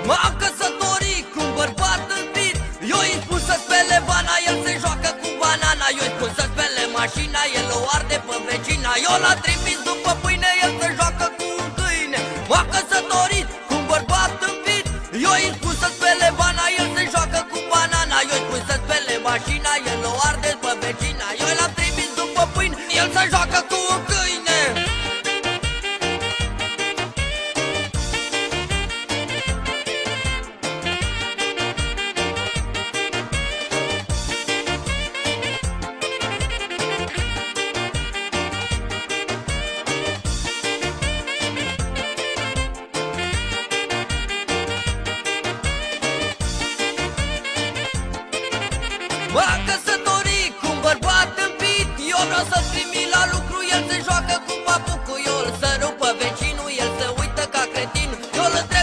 M-am căsătorit cu un bărbat tâmpit. Eu-i spun să spele vana, el se joacă cu banana. Eu-i spun să spele mașina, el o arde pe vecina. Eu l-am trimis după pâine, el se joacă cu un câine. M-am căsătorit cu un bărbat tâmpit. Eu-i spun să spele vana, el se joacă cu banana. Eu-i spun să spele mașina, el o arde pe vecina. Eu l-am trimis după pâine, el se joacă cu un câine. M-am căsătorit cu un bărbat tâmpit. Eu vreau să-l trimit la lucru, el se joacă cu papucul. Eu îl sărup pe vecinul, el se uită ca cretinul. Eu îl întreb